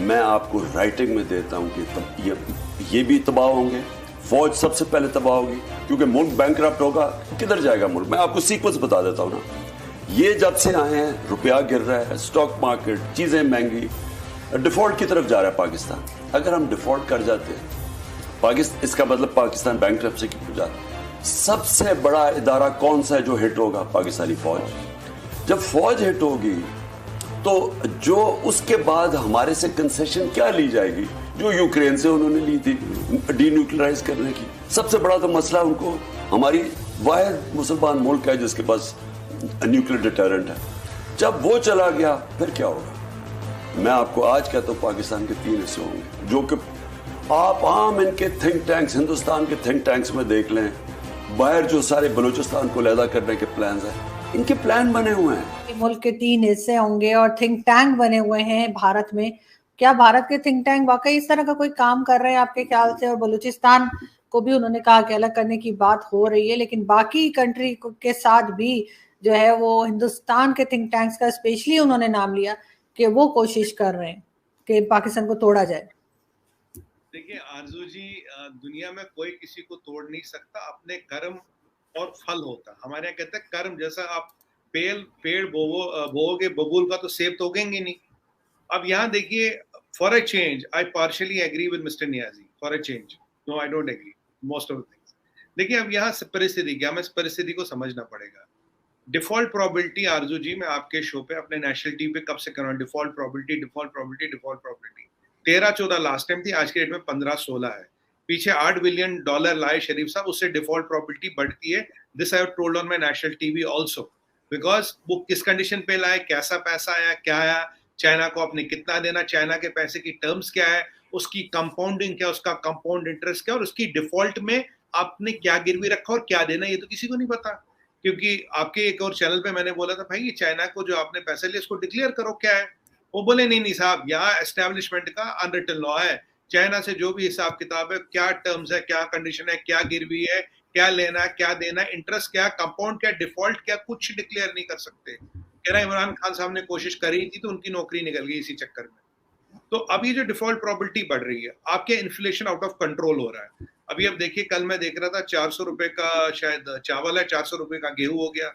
मैं आपको राइटिंग में देता हूं कि ये भी तबाह होंगे, फौज सबसे पहले तबाह होगी, क्योंकि मुल्क बैंकरप्ट होगा, किधर जाएगा मुल्क। मैं आपको सीक्वेंस बता देता हूं ना। ये जब से आए हैं रुपया गिर रहा है, स्टॉक मार्केट, चीजें महंगी, डिफॉल्ट की तरफ जा रहा है पाकिस्तान। अगर हम डिफॉल्ट कर जाते हैं इसका मतलब पाकिस्तान बैंकरप्सी की हो जाता है। सबसे बड़ा इदारा कौन सा है जो हिट होगा? पाकिस्तानी फौज। जब फौज हिट होगी तो जो उसके बाद हमारे से कंसेशन क्या ली जाएगी, जो यूक्रेन से उन्होंने ली थी डीन्यूक्लियराइज करने की। सबसे बड़ा तो मसला उनको, हमारी वाहिद मुसलमान मुल्क है जिसके पास न्यूक्लियर डिटरेंट है, जब वो चला गया फिर क्या होगा? मैं आपको आज कहता हूं पाकिस्तान के 3 हिस्से होंगे, जो कि आप आम इनके थिंक टैंक्स, हिंदुस्तान के थिंक टैंक्स में देख लें, बाहर जो सारे बलूचिस्तान को अलहदा करने के प्लान हैं, इनके प्लान बने हुए हैं। मुल्क के 3 हिस्से होंगे और थिंक टैंक बने हुए हैं भारत में। क्या भारत के थिंक टैंक वाकई इस तरह का कोई काम कर रहे हैं आपके ख्याल से? और बलूचिस्तान को भी उन्होंने कहा कि अलग करने की बात हो रही है, लेकिन बाकी कंट्री के साथ भी जो है वो हिंदुस्तान के थिंक टैंक्स का स्पेशली उन्होंने नाम लिया कि वो कोशिश कर रहे हैं कि पाकिस्तान को तोड़ा जाए। देखिए आरजू जी, दुनिया में कोई किसी को तोड़ नहीं सकता, अपने कर्म और फल होता। हमारे यहाँ कहते हैं कर्म जैसा आप पेड़ बोओगे बबूल का तो सेब तो उगेंगे नहीं। अब यहाँ देखिए, for a change I partially agree with mister Niazi, for a change no I don't agree most of the things. देखिए अब यहाँ परिस्थिति क्या, हमें इस परिस्थिति को समझना पड़ेगा। डिफॉल्ट प्रोबेबिलिटी आरजू जी, मैं आपके शो पे अपने नेशनल टीवी पे कब से कर रहा हूँ, default probability default probability default probability 13-14 last time थी, आज के डेट में 15-16 है। पीछे $8 बिलियन लाए शरीफ साहब, उससे डिफॉल्ट प्रोबेबिलिटी बढ़ती है। This I have told on my national TV also, because वो किस कंडीशन पे लाए, कैसा पैसा आया, क्या आया, चाइना को आपने कितना देना, चाइना के पैसे की टर्म्स क्या है, उसकी कंपाउंडिंग क्या, उसका कंपाउंड इंटरेस्ट क्या, और उसकी डिफॉल्ट में आपने क्या गिरवी रखा और क्या देना, ये तो किसी को नहीं पता। क्योंकि आपके एक और चैनल पे मैंने बोला था, भाई ये चाइना को जो आपने पैसे लिए इसको डिक्लेयर करो क्या है। वो बोले नहीं साहब, यहाँ एस्टेब्लिशमेंट का अनरिटन लॉ है, चाइना से जो भी हिसाब किताब है, क्या टर्म्स है, क्या कंडीशन है, क्या गिरवी है, क्या लेना, क्या देना, इंटरेस्ट क्या, कंपाउंड क्या, डिफॉल्ट क्या, कुछ डिक्लेयर नहीं कर सकते। कह रहा इमरान खान साहब ने कोशिश करी थी तो उनकी नौकरी निकल गई इसी चक्कर में। तो अभी जो डिफॉल्ट प्रोबेबिलिटी बढ़ रही है, आपके इन्फ्लेशन आउट ऑफ कंट्रोल हो रहा है। अभी अब देखिए, कल मैं देख रहा था 400 रुपए का शायद चावल है, 400 रुपए का गेहूं हो गया,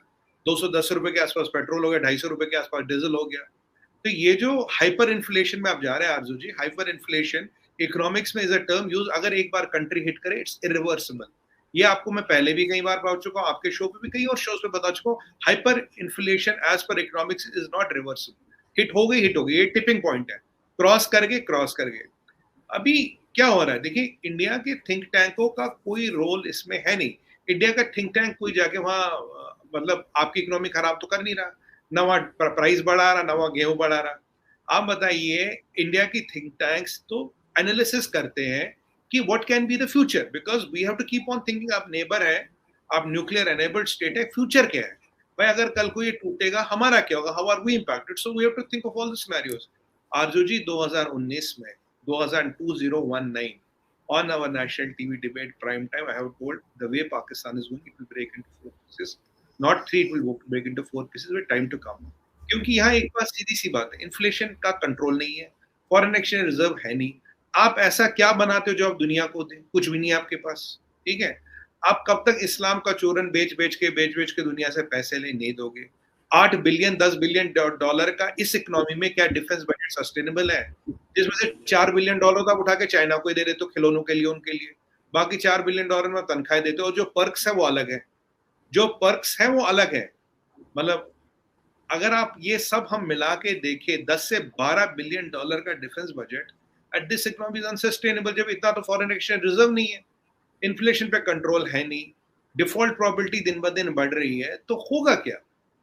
210 रुपए के आसपास पेट्रोल हो गया, 250 रुपए के आसपास डीजल हो गया। तो ये जो हाइपर इन्फ्लेशन में आप जा रहे हैं आरजू जी, हाइपर इन्फ्लेशन इकोनॉमिक्स में इज अ टर्म यूज, अगर एक बार कंट्री हिट करे इट्स इरिवर्सिबल। ये आपको मैं पहले भी कई बार बता चुका हूँ, आपके शो पे भी कई और शोज पे बता चुका हूँ। Hyperinflation as per economics is not reversible. Hit हो गई, ये टिपिंग पॉइंट है, क्रॉस कर गए। अभी क्या हो रहा है, देखिए इंडिया के थिंक टैंकों का कोई रोल इसमें है नहीं। इंडिया का थिंक टैंक कोई जाके वहां मतलब आपकी इकोनॉमी खराब तो कर नहीं रहा, ना वहां प्राइस बढ़ा रहा, ना वहां गेहूं बढ़ा रहा। आप बताइए, इंडिया की थिंक टैंक्स तो एनालिसिस करते हैं कि what can be the future, because we have to keep on thinking. आप नेबर है, आप न्यूक्लियर एनेबल्ड स्टेट है, फ्यूचर क्या है भाई, अगर कल को ये टूटेगा हमारा क्या होगा, how are we impacted, so we have to think of all the scenarios. Arzoo ji 2019 में 2019 on our national TV debate prime time, I have told the way Pakistan is going, it will break into 4 pieces, not 3, it will break into 4 pieces with time to come। क्योंकि यहाँ एक बात सीधी सी बात है, inflation का control नहीं है, foreign exchange reserve है नहीं, आप ऐसा क्या बनाते हो जो आप दुनिया को दें, कुछ भी नहीं आपके पास, ठीक है। आप कब तक इस्लाम का चूरन बेच बेच के दुनिया से पैसे ले नहीं दोगे। 8 बिलियन 10 बिलियन डॉलर का इस इकोनॉमी में क्या डिफेंस बजट सस्टेनेबल है, जिसमें से $4 बिलियन तो आप उठा के चाइना को ही दे रहे, तो खिलौनों के लिए उनके लिए, बाकी $4 बिलियन में तनख्वाहें देते हो, जो पर्क्स है वो अलग है, मतलब अगर आप ये सब हम मिला के देखें, 10 से 12 बिलियन डॉलर का defence budget at this economy is unsustainable. जब इतना तो फॉरेन एक्सचेंज रिजर्व नहीं है, इन्फ्लेशन पे कंट्रोल है नहीं, डिफॉल्ट प्रोबेबिलिटी दिन ब दिन बढ़ रही है, तो होगा क्या,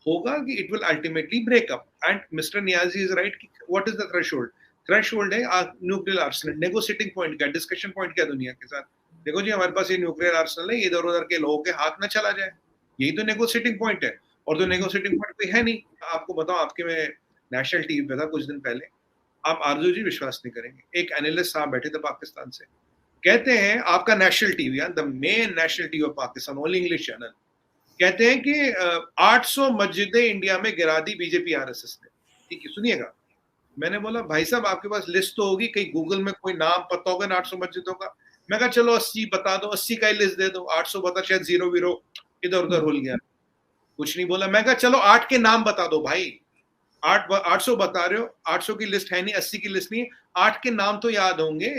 होगा कि it will ultimately break up. And mister Niazi is right, what is the threshold है न्यूक्लियर आर्सेनल, नेगोशिएटिंग पॉइंट क्या, डिस्कशन पॉइंट क्या दुनिया के साथ। देखो जी, हमारे पास ये न्यूक्लियर आर्सेनल है, इधर उधर के लोगों के हाथ ना चला जाए, यही तो नेगोशिएटिंग पॉइंट है। और तो नेगोशिएटिंग पॉइंट कोई है नहीं। आपको बताओ, आपके में नेशनल टीवी पे था कुछ दिन पहले, आप आरजू जी विश्वास नहीं करेंगे, एक एनालिस्ट साहब बैठे थे पाकिस्तान से, कहते हैं आपका national TV, the main national TV off Pakistan, only English channel, कहते हैं कि 800 मस्जिदें इंडिया में गिरा दी बीजेपी आरएसएस ने। ठीक है, सुनिएगा, मैंने बोला भाई साहब आपके पास लिस्ट तो होगी, कहीं गूगल में कोई नाम पता होगा ना 800 मस्जिदों का। मैं कहा चलो 80 बता दो, 80 का ही लिस्ट दे दो, 800 बता, शायद जीरो वीरो इधर उधर हुल गया। कुछ नहीं बोला। मैं कहा चलो 8 के नाम बता दो भाई, 800 बता रहे हो, 800 की लिस्ट है नहीं, 80 की लिस्ट नहीं, 8 के नाम तो याद होंगे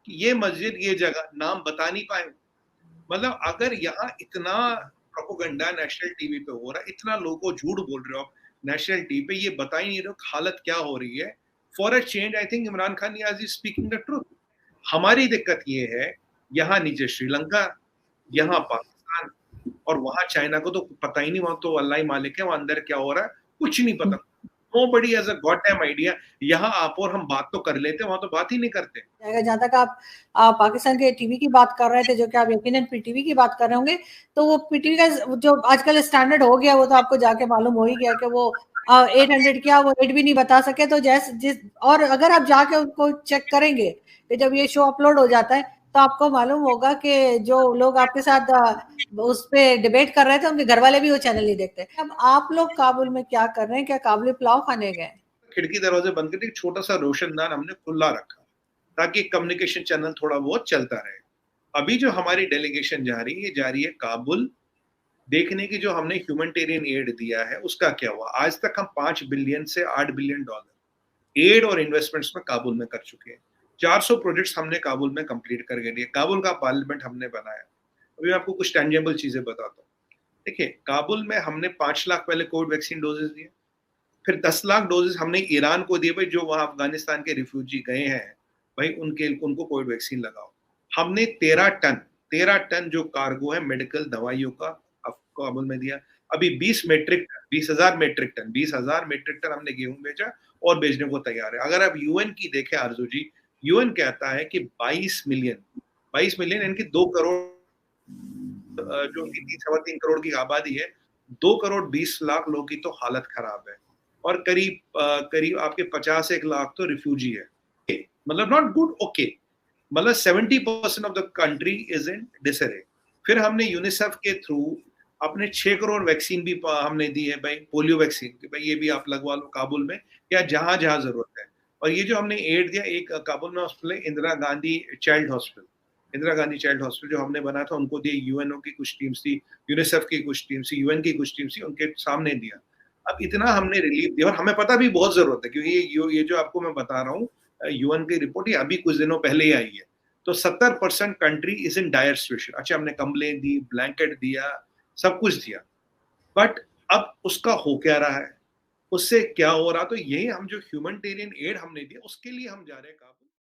कि ये मस्जिद ये जगह, नाम बता नहीं पाए। मतलब अगर यहाँ इतना प्रोपोगंडा नेशनल टीवी पे हो रहा है, इतना लोगों को झूठ बोल रहे हो आप नेशनल टीवी पे, ये बता ही नहीं रहे हो हालत क्या हो रही है। For a change I think Imran Khan Niaz is speaking the truth. हमारी दिक्कत ये है, यहाँ नीचे श्रीलंका, यहाँ पाकिस्तान, और वहां चाइना को तो पता ही नहीं, वहां तो अल्लाह ही मालिक है, वहां अंदर क्या हो रहा है कुछ नहीं पता। Nobody has a goddamn idea। यहाँ आप और हम बात तो कर लेते, वहां तो बात ही नहीं करते। जहां तक आप पाकिस्तान के टीवी की बात कर रहे थे, जो कि आप यकीनन पीटीवी की बात कर रहे होंगे, तो वो पीटीवी का जो आजकल स्टैंडर्ड हो गया, वो तो आपको जाके मालूम हो ही गया कि वो 800 क्या, वो 8 भी नहीं बता सके। तो जिस और अगर आप जाके उनको चेक करेंगे कि जब ये शो अपलोड हो जाता है, तो आपको मालूम होगा कि जो लोग आपके साथ उस पे डिबेट कर रहे थे, उनके घर वाले भी वो चैनल नहीं देखते। अब आप लोग काबुल में क्या कर रहे हैं? क्या काबुली पुलाव खाने गए? खिड़की दरवाजे बंद करके एक छोटा सा रोशनदान हमने खुला रखा, ताकि कम्युनिकेशन चैनल थोड़ा बहुत चलता रहे। अभी जो हमारी डेलीगेशन जा रही है, ये जा रही है काबुल, देखने की जो हमने ह्यूमैनिटेरियन एड दिया है उसका क्या हुआ। आज तक हम 5 बिलियन से 8 बिलियन डॉलर एड और इन्वेस्टमेंट्स में काबुल में कर चुके हैं। 400 प्रोजेक्ट्स हमने काबुल में कंप्लीट करके दिए। काबुल का पार्लियामेंट हमने बनाया। अभी मैं आपको कुछ टेंजेबल चीजें बताता हूँ। देखिए, काबुल में हमने 5 लाख पहले कोविड वैक्सीन डोजेस दिए, फिर 10 लाख डोजेस हमने ईरान को दिए, भाई जो वहां अफगानिस्तान के रिफ्यूजी गए हैं, भाई उनको कोविड वैक्सीन लगाओ। हमने 13 टन जो कार्गो है मेडिकल दवाइयों का काबुल में दिया। अभी 20,000 मेट्रिक टन हमने गेहूं भेजा और भेजने को तैयार है। अगर आप यूएन की देखें आरजू जी, यूएन कहता है कि 22 मिलियन यानी कि 2 करोड़, जो 3-3.25 करोड़ की आबादी है, 2 करोड़ 20 लाख लोगों की तो हालत खराब है, और करीब आपके 51 लाख तो रिफ्यूजी है। मतलब नॉट गुड, ओके, मतलब 70% of the country is in disarray. फिर हमने यूनिसेफ के थ्रू अपने 6 करोड़ वैक्सीन भी हमने दी है, भाई पोलियो वैक्सीन, भाई ये भी आप लगवा लो काबुल में या जहां जहां जरूरत है। और ये जो हमने एड दिया, एक काबुल में हॉस्पिटल है इंदिरा गांधी चाइल्ड हॉस्पिटल जो हमने बनाया था, उनको दिए। यूएनओ की कुछ टीम्स थी, यूनिसेफ की कुछ टीम्स थी, यूएन की कुछ टीम्स थी, उनके सामने दिया। अब इतना हमने रिलीफ दिया, और हमें पता भी बहुत जरूरत है, क्योंकि ये जो आपको मैं बता रहा हूँ, यूएन की रिपोर्ट ये अभी कुछ दिनों पहले ही आई है। तो 70% country is in dire situation. अच्छा, हमने कंबलें दी, ब्लैंकेट दिया, सब कुछ दिया, बट अब उसका हो क्या रहा है, उससे क्या हो रहा। तो यही हम जो ह्यूमैनिटेरियन एड हमने दिया, उसके लिए हम जा रहे हैं काबुल।